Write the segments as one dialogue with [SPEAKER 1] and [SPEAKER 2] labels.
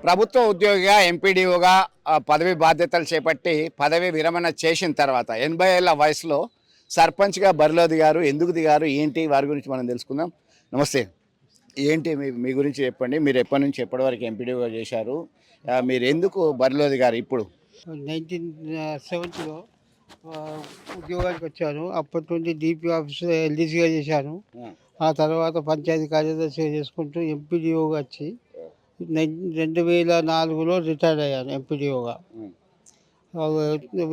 [SPEAKER 1] ప్రభుత్వ ఉద్యోగిగా ఎంపీడీఓగా పదవి బాధ్యతలు చేపట్టి పదవి విరమణ చేసిన తర్వాత 80 ఏళ్ల వయసులో సర్పంచ్గా బరిలో దిగారు. ఎందుకు దిగారు, ఏంటి, వారి గురించి మనం తెలుసుకుందాం. నమస్తే. ఏంటి మీ గురించి చెప్పండి. మీరు ఎప్పటి నుంచి ఎప్పటి వరకు ఎంపీడీఓగా చేశారు? మీరు ఎందుకు బరిలో దిగారు ఇప్పుడు?
[SPEAKER 2] 1970లో ఉద్యోగానికి వచ్చాను. అప్పటి నుండి డిపి ఆఫీస్లో ఎల్డీసీగా చేశాను. ఆ తర్వాత పంచాయతీ కార్యదర్శిగా చేసుకుంటూ ఎంపీడీఓగా వచ్చి 2004లో రిటైర్ అయ్యాను ఎంపీడీఓగా.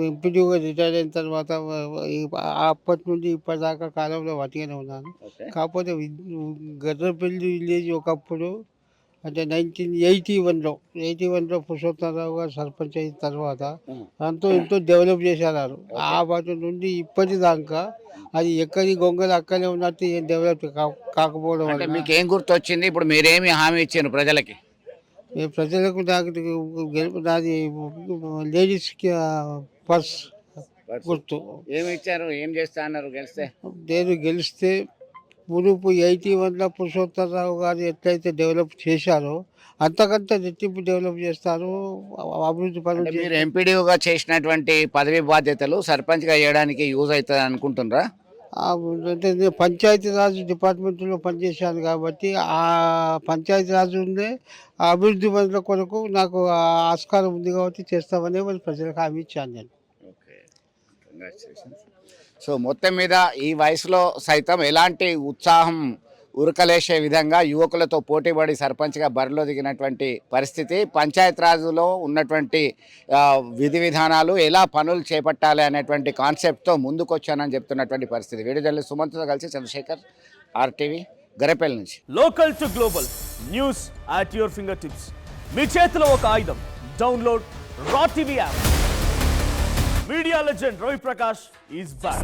[SPEAKER 2] ఎంపీడీఓగా రిటైర్ అయిన తర్వాత అప్పటి నుండి ఇప్పటిదాకా కాలంలో వాటిగానే ఉన్నాను. కాకపోతే గర్రపల్లి విలేజ్ ఒకప్పుడు అంటే 1981లో పురుషోత్తమరావు గారు సర్పంచ్ అయిన తర్వాత ఎంతో డెవలప్ చేశారు. ఆ వాటి నుండి ఇప్పటిదాకా అది ఎక్కడి గొంగలు అక్కడే ఉన్నట్టు ఏం డెవలప్ కాకపోవడం
[SPEAKER 1] అంటే
[SPEAKER 2] వల్ల
[SPEAKER 1] మీకు ఏం గుర్తొచ్చింది? ఇప్పుడు మీరేమి హామీ ఇచ్చారు ప్రజలకి?
[SPEAKER 2] ప్రజలకు నాది లేడీస్కి పర్స్ గుర్తు.
[SPEAKER 1] ఏమి ఇచ్చారు, ఏం చేస్తా అన్నారు గెలిస్తే?
[SPEAKER 2] నేను గెలిస్తే మునుపు 81లో పురుషోత్తమరావు గారు ఎట్లయితే డెవలప్ చేశారో అంతకంటే రెట్టింపు డెవలప్ చేస్తారు. అభివృద్ధి పనులు
[SPEAKER 1] మీరు ఎంపీడీఓగా చేసినటువంటి పదవి బాధ్యతలు సర్పంచ్గా చేయడానికి యూజ్ అవుతుంది అనుకుంటున్నారా?
[SPEAKER 2] అంటే నేను పంచాయతీరాజ్ డిపార్ట్మెంట్లో పనిచేశాను కాబట్టి ఆ పంచాయతీరాజ్ ఉండే అభివృద్ధి పనుల కొరకు నాకు ఆస్కారం ఉంది కాబట్టి చేస్తామని మరి ప్రజలకు హామీ ఇచ్చాను నేను.
[SPEAKER 1] సో మొత్తం మీద ఈ వయసులో సైతం ఎలాంటి ఉత్సాహం ఉరకలేసే విధంగా యువకులతో పోటీపడి సర్పంచ్గా బరిలో దిగినటువంటి పరిస్థితి, పంచాయతీరాజ్లో ఉన్నటువంటి విధి విధానాలు, ఎలా పనులు చేపట్టాలి అనేటువంటి కాన్సెప్ట్తో ముందుకొచ్చానని చెప్తున్నటువంటి పరిస్థితి. వీడియో జర్నలిస్ట్ సుమంత్తో కలిసి చంద్రశేఖర్, ఆర్టీవీ, గరేపల్లి నుంచి.
[SPEAKER 3] Local to global news at your fingertips. మీ చేతిలో ఒక ఆయుధం. Download R TV app. Media legend Ravi Prakash is back.